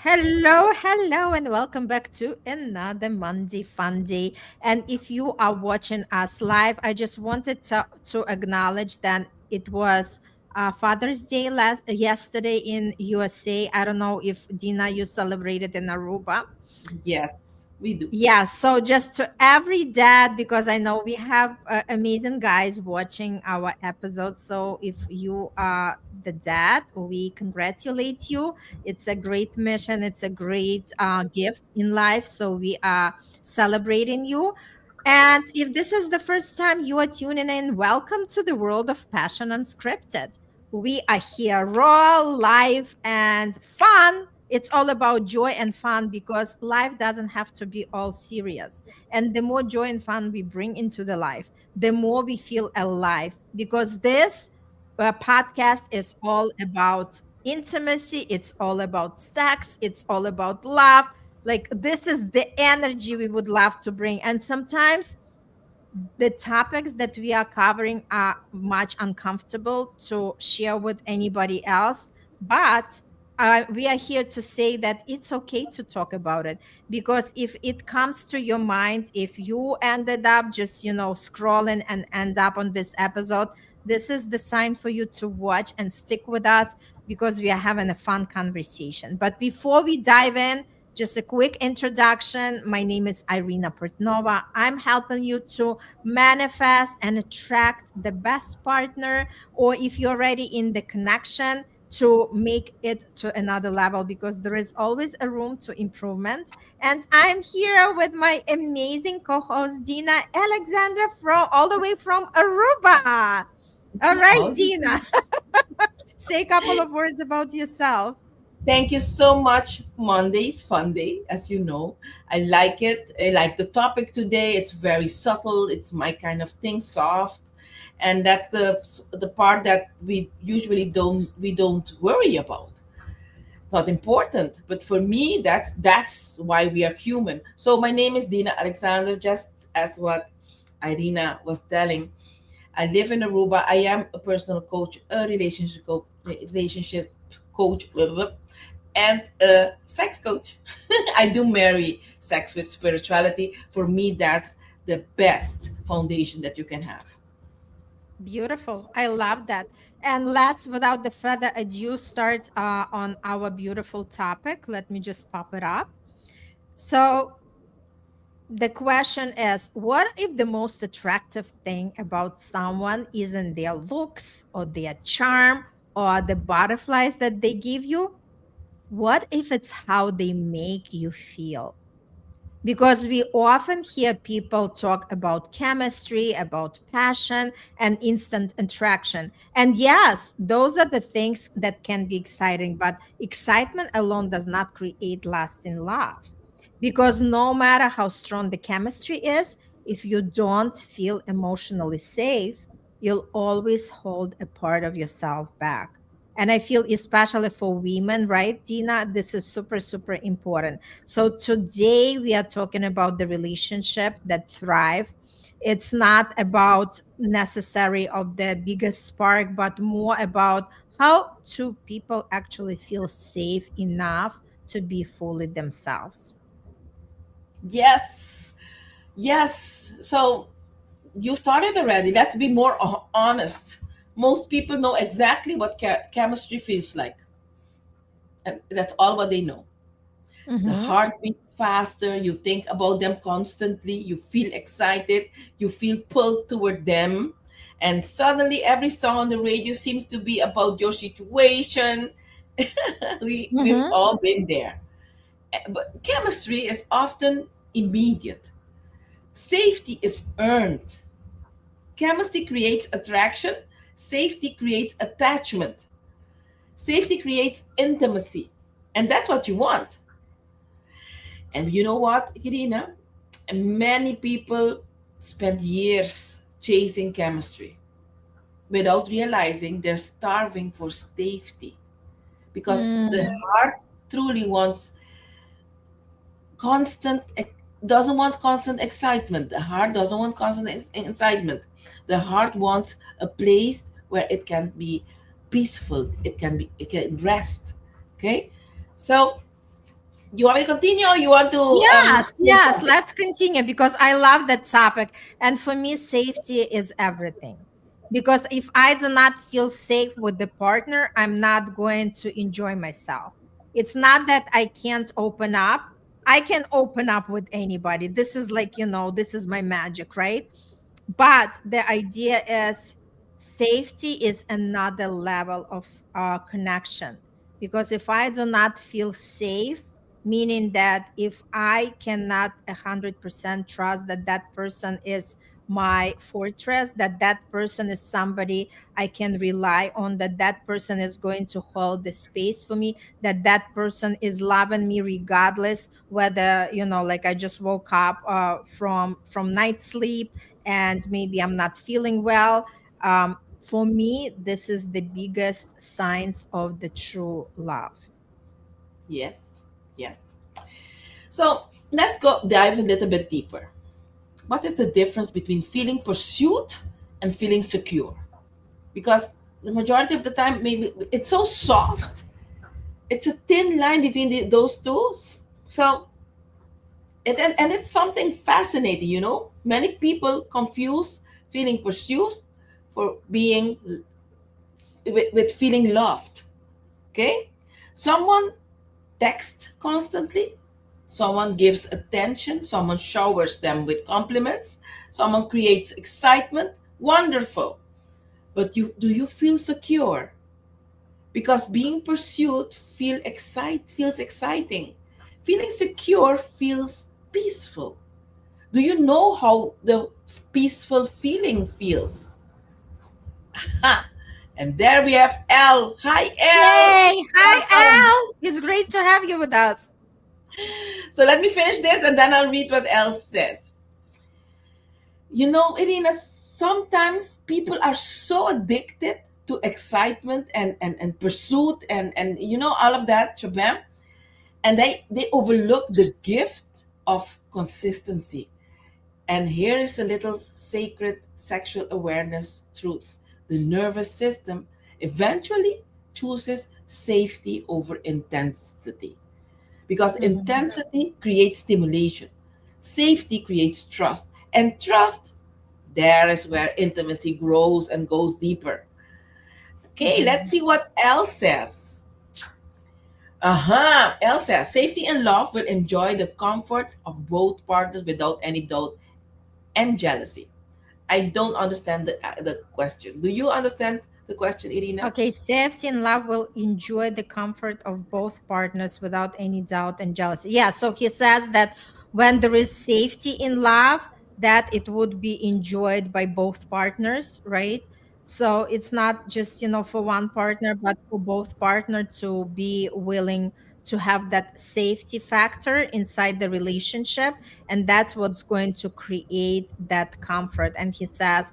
Hello, hello, and welcome back to another Monday Fun Day. And if you are watching us live, I just wanted to acknowledge that it was Father's Day yesterday in USA. I don't know if Dina you celebrated in Aruba. Yes, we do. Yeah, so just to every dad, because I know we have amazing guys watching our episodes. So if you are the dad, we congratulate you. It's a great mission, it's a great gift in life. So we are celebrating you. And if this is the first time you are tuning in, welcome to the world of Passion Unscripted. We are here raw, live, and fun. It's all about joy and fun because life doesn't have to be all serious. And the more joy and fun we bring into the life, the more we feel alive. Because this podcast is all about intimacy, it's all about sex, it's all about love. Like, this is the energy we would love to bring. And sometimes the topics that we are covering are much uncomfortable to share with anybody else, but we are here to say that it's okay to talk about it, because if it comes to your mind, if you ended up just scrolling and end up on this episode, this is the sign for you to watch and stick with us, because we are having a fun conversation. But before we dive in, just a quick introduction. My name is Irina Portnova. I'm helping you to manifest and attract the best partner, or if you're already in the connection, to make it to another level, because there is always a room to improvement. And I'm here with my amazing co-host Dina Alexandra, from all the way from Aruba. All right, Wow. Dina, say a couple of words about yourself. Thank you so much. Monday's fun day, as you know. I like it. I like the topic today. It's very subtle. It's my kind of thing, soft. And that's the part that we don't worry about. It's not important, but for me that's why we are human. So my name is Dina Alexander, just as what Irina was telling. I live in Aruba. I am a personal coach, a relationship coach, blah, blah, blah, and a sex coach. I do marry sex with spirituality. For me, that's the best foundation that you can have. Beautiful. I love that. And let's, without the further ado, start on our beautiful topic. Let me just pop it up. So, the question is, what if the most attractive thing about someone isn't their looks or their charm or the butterflies that they give you? What if it's how they make you feel? Because we often hear people talk about chemistry, about passion, and instant attraction. And yes, those are the things that can be exciting, but excitement alone does not create lasting love. Because no matter how strong the chemistry is, if you don't feel emotionally safe, you'll always hold a part of yourself back. And I feel, especially for women, right, Dina, this is super, super important. So today we are talking about the relationship that thrive. It's not about necessary of the biggest spark, but more about how two people actually feel safe enough to be fully themselves. Yes, yes. So you started already. Let's be more honest. Most people know exactly what chemistry feels like, and that's all what they know. The Mm-hmm. heart beats faster. You think about them constantly. You feel excited. You feel pulled toward them. And suddenly, every song on the radio seems to be about your situation. We've Mm-hmm. all been there. But chemistry is often immediate, safety is earned. Chemistry creates attraction, safety creates attachment, safety creates intimacy. And that's what you want. And you know what, Irina? Many people spend years chasing chemistry without realizing they're starving for safety, because the Mm. heart truly wants constant doesn't want constant excitement. The heart doesn't want constant excitement. The heart wants a place where it can be peaceful, it can rest. Okay, so You want me to continue, or you want to Yes, say yes, something? let's continue because I love that topic. And for me, safety is everything. Because if I do not feel safe with the partner, I'm not going to enjoy myself. It's not that I can't open up. I can open up with anybody. This is like, this is my magic, right? But the idea is safety is another level of connection, because if I do not feel safe, meaning that if I cannot 100% trust that that person is my fortress, that that person is somebody I can rely on, that that person is going to hold the space for me, that that person is loving me regardless whether, like I just woke up from night sleep and maybe I'm not feeling well. For me, this is the biggest signs of the true love. Yes, yes. So let's go dive a little bit deeper. What is the difference between feeling pursued and feeling secure? Because the majority of the time, maybe it's so soft. It's a thin line between those two. So, and it's something fascinating, you know. Many people confuse feeling pursued for being with feeling loved. Okay, someone texts constantly, someone gives attention, someone showers them with compliments, someone creates excitement. Wonderful. But do you feel secure? Because being pursued feels exciting. Feeling secure feels peaceful. Do you know how the peaceful feeling feels? Ha! And there we have L. Hi, L. Yay! Hi, Welcome. Al. It's great to have you with us. So let me finish this and then I'll read what L says. You know, Irina, sometimes people are so addicted to excitement and pursuit and all of that, shabam, and they overlook the gift of consistency. And here is a little sacred sexual awareness truth. The nervous system eventually chooses safety over intensity, because Mhm. intensity creates stimulation, safety creates trust, and trust, there is where intimacy grows and goes deeper. Okay, let's Mhm. see what L says. Uh-huh. Elle says safety and love will enjoy the comfort of both partners without any doubt and jealousy. I don't understand the question. Do you understand the question, Irina? Okay, safety and love will enjoy the comfort of both partners without any doubt and jealousy. Yeah, so he says that when there is safety in love, that it would be enjoyed by both partners, right? So it's not just, for one partner, but for both partner to be willing to have that safety factor inside the relationship. And that's what's going to create that comfort. And he says,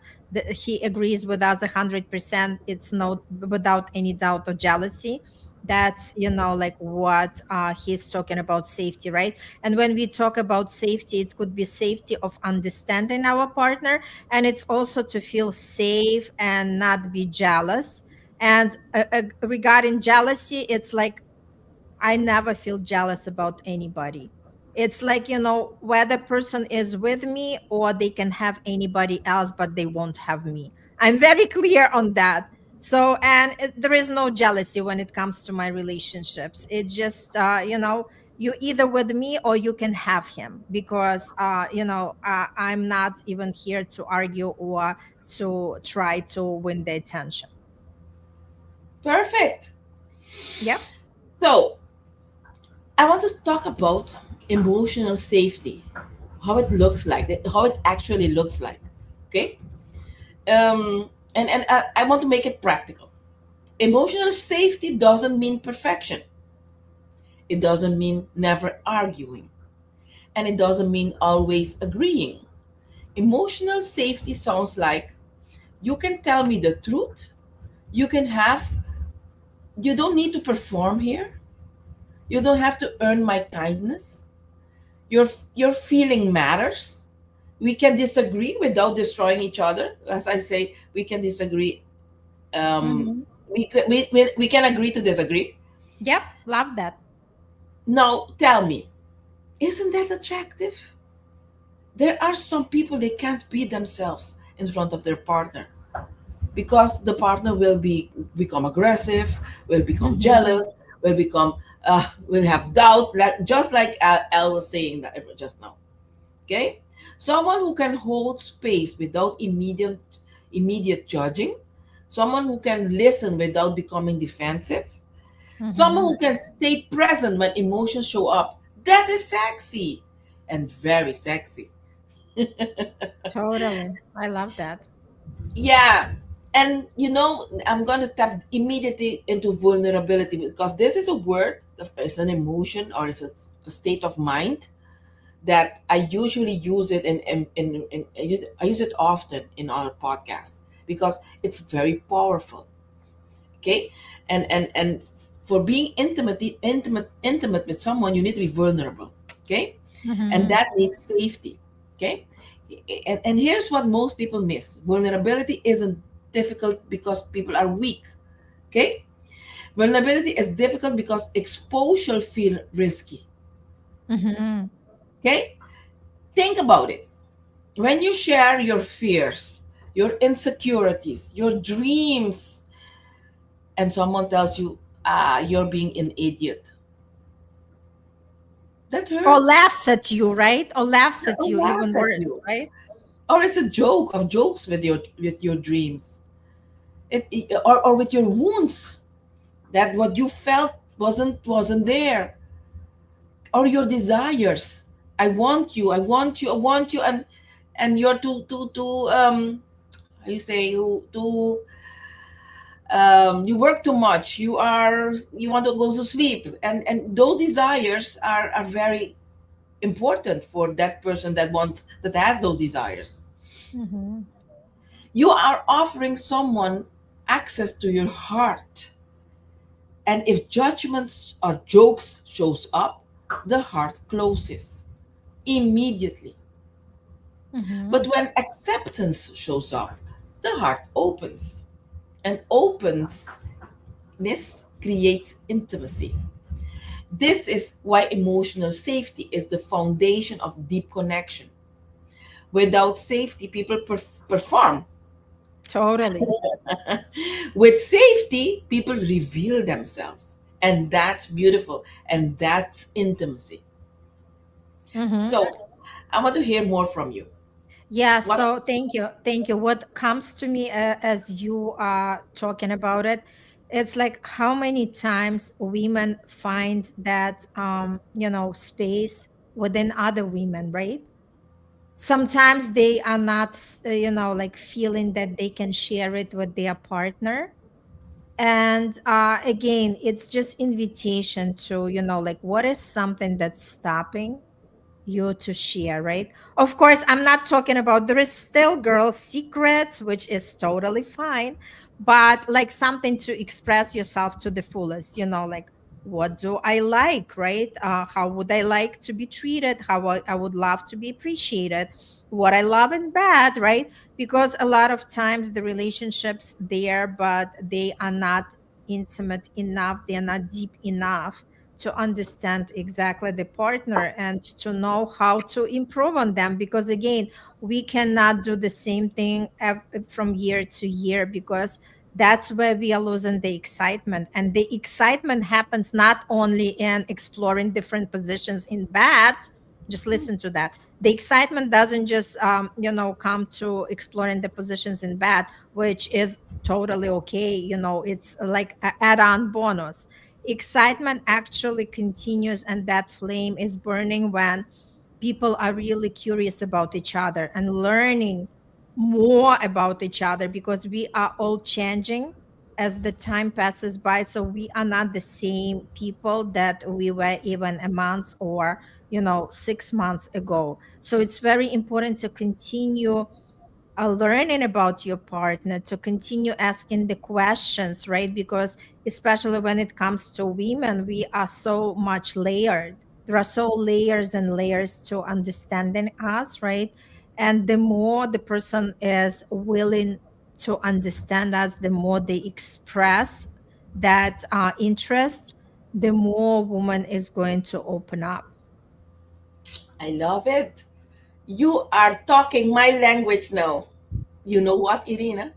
he agrees with us 100%. It's not without any doubt or jealousy. That's, like what he's talking about safety, right? And when we talk about safety, it could be safety of understanding our partner, and it's also to feel safe and not be jealous. And regarding jealousy, it's like I never feel jealous about anybody. It's like, whether person is with me or they can have anybody else, but they won't have me. I'm very clear on that. So, and there is no jealousy when it comes to my relationships. It's just, you either with me or you can have him, because, I'm not even here to argue or to try to win the attention. Perfect. Yep. So I want to talk about emotional safety, how it looks like, how it actually looks like. Okay. And I want to make it practical. Emotional safety doesn't mean perfection. It doesn't mean never arguing. And it doesn't mean always agreeing. Emotional safety sounds like you can tell me the truth. You can have, you don't need to perform here. You don't have to earn my kindness. Your feeling matters. We can disagree without destroying each other. As I say, we can disagree. Hmm. We can agree to disagree. Yep. Love that. Now tell me, isn't that attractive? There are some people they can't be themselves in front of their partner because the partner will become aggressive, will become Mm-hmm. jealous, will have doubt, like just like Al was saying that just now. Okay, someone who can hold space without immediate judging, someone who can listen without becoming defensive, someone Mm-hmm. who can stay present when emotions show up. That is sexy and very sexy. Totally. I love that. Yeah. And I'm going to tap immediately into vulnerability because this is a word, it's an emotion, or it's a state of mind that I usually use it I use it often in our podcast because it's very powerful. Okay. And for being intimate with someone, you need to be vulnerable. Okay. And Mm-hmm. that needs safety. Okay. And here's what most people miss: vulnerability isn't difficult because people are weak. Okay. Vulnerability is difficult because exposure feel risky. Mm-hmm. Okay. Think about it. When you share your fears, your insecurities, your dreams, and someone tells you, you're being an idiot, that Or hurts. laughs at you, right? Or laughs at Or you, even laughs at worse, you. right? Or it's a joke of jokes with your dreams. Or with your wounds, that what you felt wasn't there, or your desires. I want you, and you're too how you say, who too you work too much, you want to go to sleep, and those desires are very important for that person that has those desires. Mm-hmm. You are offering someone access to your heart, and if judgments or jokes shows up, the heart closes immediately. Mm-hmm. But when acceptance shows up, the heart opens, and openness creates intimacy. This is why emotional safety is the foundation of deep connection. Without safety, people perform. Totally. With safety, people reveal themselves. And that's beautiful. And that's intimacy. Mm-hmm. So I want to hear more from you. Yeah, What? so thank you. Thank you. What comes to me as you are talking about it, it's like how many times women find that space within other women, right? Sometimes they are not like feeling that they can share it with their partner. And again, it's just invitation to like what is something that's stopping you to share, right? Of course, I'm not talking about there is still girl secrets, which is totally fine, but like something to express yourself to the fullest, like what do I like, right? How would I like to be treated? How I would love to be appreciated, what I love and bad, right? Because a lot of times the relationships there, but they are not intimate enough, they are not deep enough to understand exactly the partner and to know how to improve on them, because again, we cannot do the same thing from year to year, because that's where we are losing the excitement. And the excitement happens not only in exploring different positions in bed. Just listen to that. The excitement doesn't just come to exploring the positions in bed, which is totally okay. It's like an add-on bonus. Excitement actually continues, and that flame is burning when people are really curious about each other and learning more about each other, because we are all changing as the time passes by. So we are not the same people that we were even a month or 6 months ago. So it's very important to continue learning about your partner, to continue asking the questions, right? Because especially when it comes to women, we are so much layered. There are so layers and layers to understanding us, right? And the more the person is willing to understand us, the more they express that interest, the more woman is going to open up. I love it. You are talking my language now. You know what, Irina?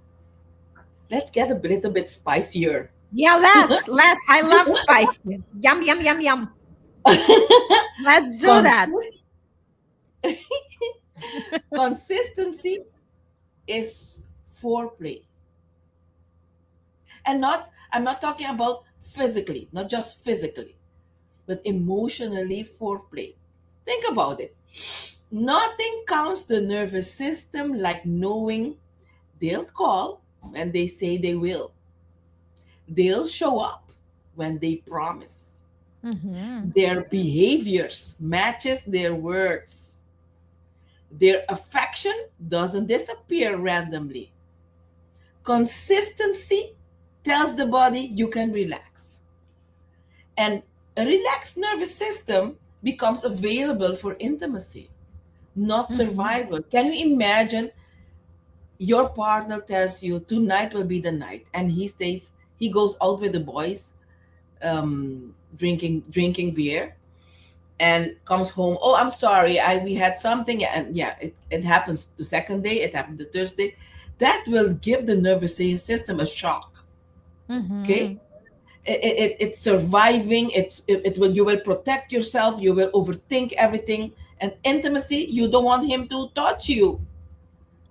Let's get a little bit spicier. Yeah, let's. I love spicy. Yum, yum, yum, yum. Let's do that. Consi- Consistency is foreplay. And not, I'm not talking about physically, not just physically, but emotionally foreplay. Think about it. Nothing calms the nervous system like knowing they'll call when they say they will. They'll show up when they promise. Hmm. Their behaviors matches their words. Their affection doesn't disappear randomly. Consistency tells the body you can relax. And a relaxed nervous system becomes available for intimacy, not Hmm. survival. Can you imagine your partner tells you tonight will be the night, and he goes out with the boys, drinking beer, and comes home. Oh, I'm sorry, I we had something, and yeah, it happens the second day, it happened the Thursday. That will give the nervous system a shock. Okay, Hmm. it's surviving. It will, you will protect yourself. You will overthink everything. And intimacy, you don't want him to touch you.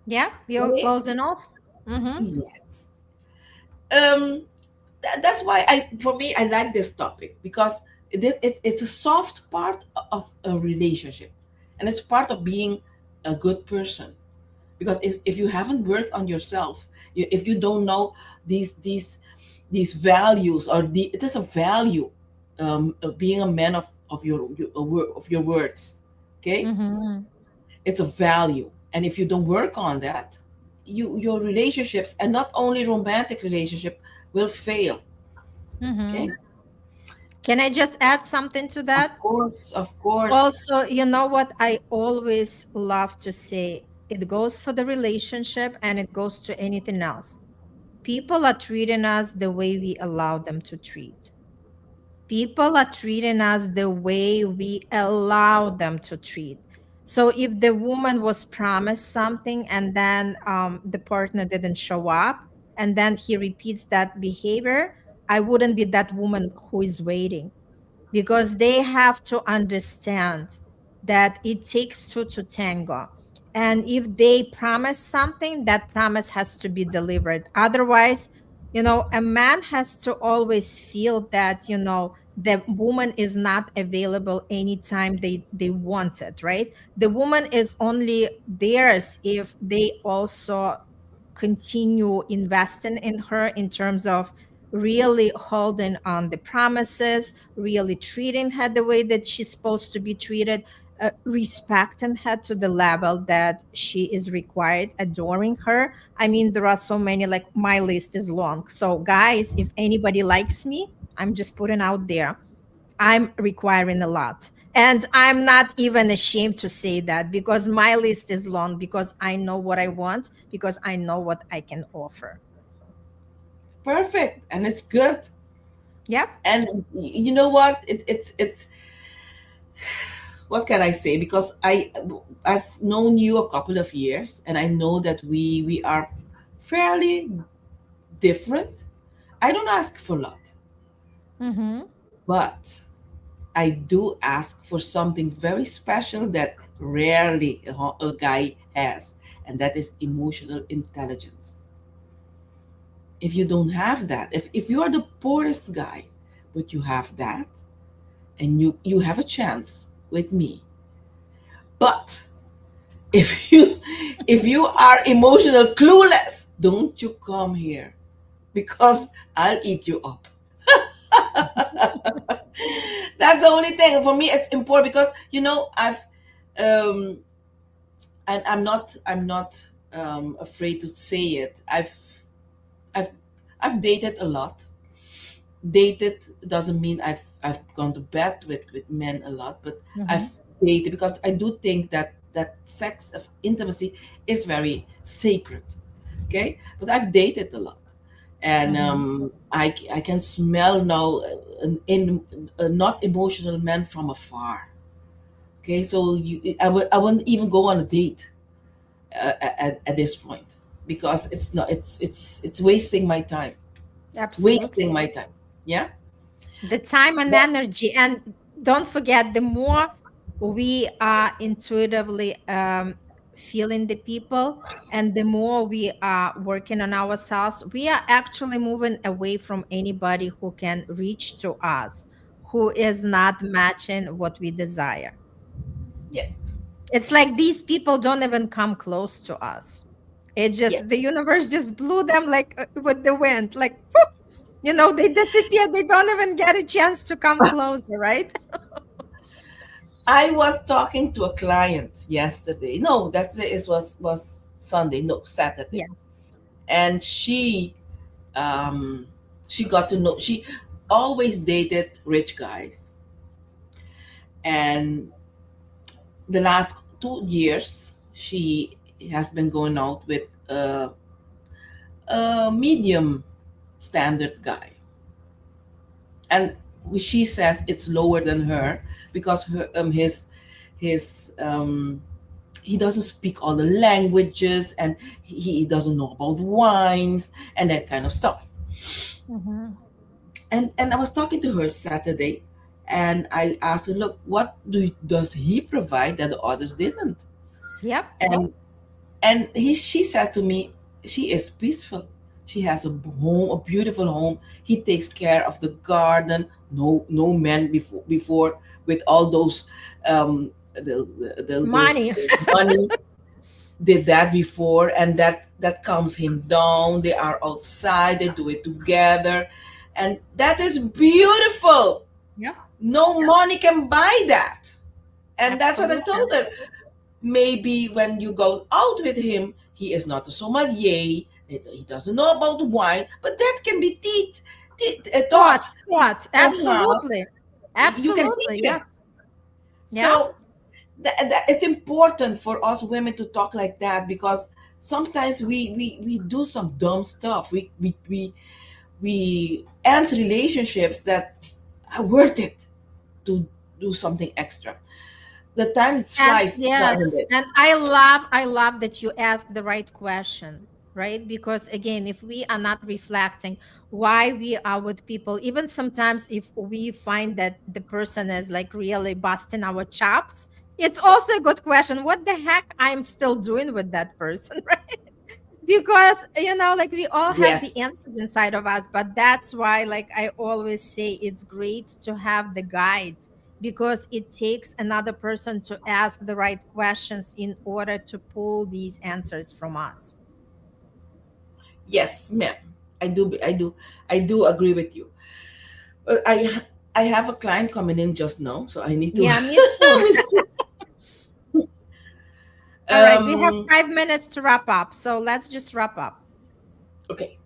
Yeah, you're Okay. close enough. Hmm. Yes. Um, that's why for me, I like this topic because it's a soft part of a relationship, and it's part of being a good person. Because if you haven't worked on yourself, if you don't know these values, or it is a value, of being a man of of your words. Okay, Hmm. it's a value, and if you don't work on that, your relationships, and not only romantic relationship, will fail. Okay. Hmm. Can I just add something to Of that? course, of course. Also, you know what I always love to say? It goes for the relationship and it goes to anything else. People are treating us the way we allow them to treat. People are treating us the way we allow them to treat. So if the woman was promised something and then the partner didn't show up, and then he repeats that behavior, I wouldn't be that woman who is waiting, because they have to understand that it takes two to tango. And if they promise something, that promise has to be delivered. Otherwise, a man has to always feel that, the woman is not available anytime they want it, right? The woman is only theirs if they also continue investing in her in terms of really holding on the promises, really treating her the way that she's supposed to be treated, respecting her to the level that she is required, adoring her. I mean, there are so many, like my list is long. So, guys, if anybody likes me, I'm just putting out there. I'm requiring a lot. And I'm not even ashamed to say that, because my list is long, because I know what I want, because I know what I can offer. Perfect, and it's good. Yep. And you know what? It's what can I say? Because I've known you a couple of years, and I know that we are fairly different. I don't ask for a lot, Mm-hmm. but I do ask for something very special that rarely a guy has, and that is emotional intelligence. If you don't have that, if you are the poorest guy, but you have that, and you have a chance with me. But if you are emotional clueless, don't you come here, because I'll eat you up. That's the only thing for me. It's important because um I'm not afraid to say it. I've I've dated a lot. Dated doesn't mean I've gone to bed with men a lot, but Mm-hmm. I've dated because I do think that sex of intimacy is very sacred. Okay, but I've dated a lot, and Mm-hmm. I can smell now. not emotional men from afar. Okay, so I wouldn't even go on a date at this point, because it's not it's wasting my time, wasting Absolutely. my time. Yeah. The time and But energy. And don't forget, the more we are intuitively feeling the people, and the more we are working on ourselves, we are actually moving away from anybody who can reach to us, who is not matching what we desire. yes, It's like these people don't even come close to us. It yes, just, the universe just blew them like with the wind, like, they disappear. They don't even get a chance to come closer, right? I was talking to a client yesterday. No, it was Sunday. No, Saturday. Yes. And um she got to know, she always dated rich guys, and the last 2 years she has been going out with a medium standard guy, and she says it's lower than her because his he doesn't speak all the languages, and he doesn't know about wines and that kind of stuff. Mm-hmm. And I was talking to her Saturday, and I asked her, look, what does he provide that the others didn't? Yep. And she said to me, she is peaceful. She has a home, a beautiful home. He takes care of the garden. No man before with all those those Money. money did that before, and that calms him down. They are outside, they do it together, and that is beautiful. Yep. No money can buy that. And that's what I Absolutely. told her. Maybe when you go out with him, he is not a sommelier, he doesn't know about wine, but that can be Taught. taught Taught. somehow. Absolutely. You can Absolutely. teach him. Yes. Yeah. So it's important for us women to talk like that, because sometimes we do some dumb stuff. We end relationships that are worth it to do something extra. The time And flies doesn't yes, it? and I love that you ask the right question, right? Because again, if we are not reflecting why we are with people, even sometimes if we find that the person is like really busting our chops, it's also a good question. What the heck I'm still doing with that person, right? Because like we all have the Yes. answers inside of us, but that's why, like I always say, it's great to have the guide, because it takes another person to ask the right questions in order to pull these answers from us. Yes, ma'am. I do agree with you. I have a client coming in just now, so I need to. Yeah, me too. All right, we have um. 5 minutes to wrap up, so let's just wrap up. Okay.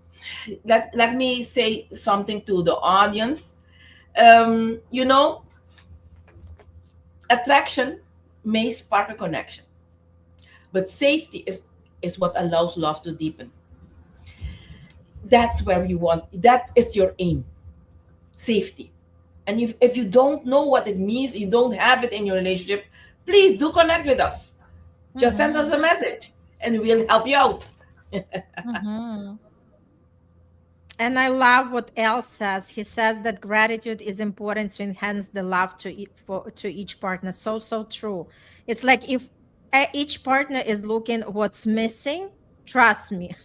Let me say something to the audience. You know, attraction may spark a connection, but safety is what allows love to deepen. That's where you want. That is your aim. Safety. And if you don't know what it means, you don't have it in your relationship, please do connect with us. Just send us Mhm, a message and we'll help you out. mhm. And I love what Al says. He says that gratitude is important to enhance the love to each partner. So so true. It's like if each partner is looking what's missing, trust me,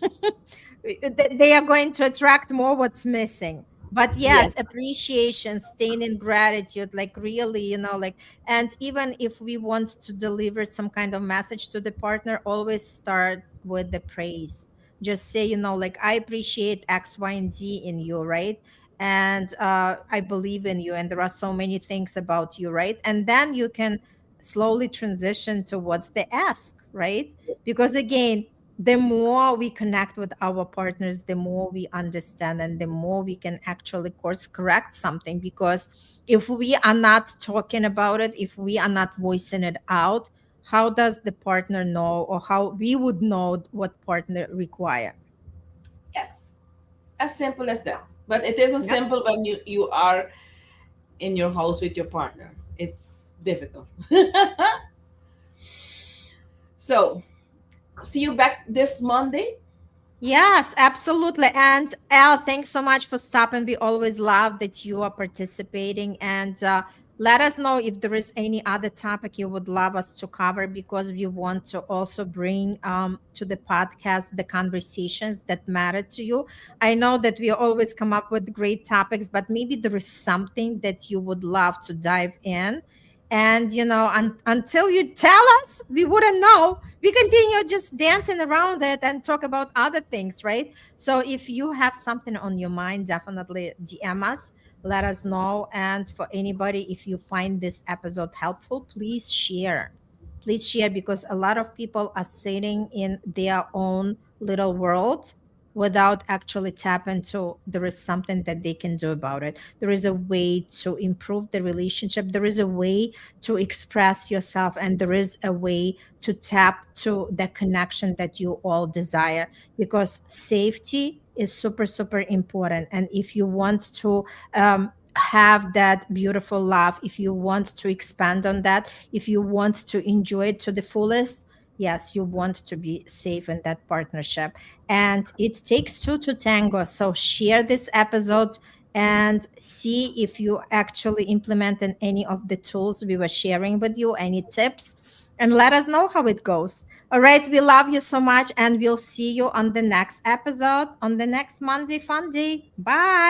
they are going to attract more what's missing. But yes, Yes. appreciation, staying in gratitude, like really, like, and even if we want to deliver some kind of message to the partner, always start with the praise. Just say, like, I appreciate X, Y, and Z in you, right? And I believe in you, and there are so many things about you, right? And then you can slowly transition towards the ask, right? Because again, the more we connect with our partners, the more we understand, and the more we can actually course correct something. Because if we are not talking about it, if we are not voicing it out, how does the partner know, or how we would know what partner require? Yes. As simple as that. But it isn't Yep. simple when you are. in your house with your partner. It's difficult. So, see you back this Monday. Yes, absolutely. And Al, thanks so much for stopping. We always love that you are participating. And let us know if there is any other topic you would love us to cover, because we want to also bring to the podcast the conversations that matter to you. I know that we always come up with great topics, but maybe there is something that you would love to dive in. And, until you tell us, we wouldn't know. We continue just dancing around it and talk about other things, right? So if you have something on your mind, definitely DM us, let us know. And for anybody, if you find this episode helpful, please share. Please share, because a lot of people are sitting in their own little world without actually tap into there is something that they can do about it. There is a way to improve the relationship. There is a way to express yourself, and there is a way to tap to the connection that you all desire, because safety is super super important. And if you want to have that beautiful love, if you want to expand on that, if you want to enjoy it to the fullest, yes, you want to be safe in that partnership. And it takes two to tango. So share this episode and see if you actually implement in any of the tools we were sharing with you, any tips, and let us know how it goes. All right, we love you so much, and we'll see you on the next episode on the next Monday Fun Day. Bye.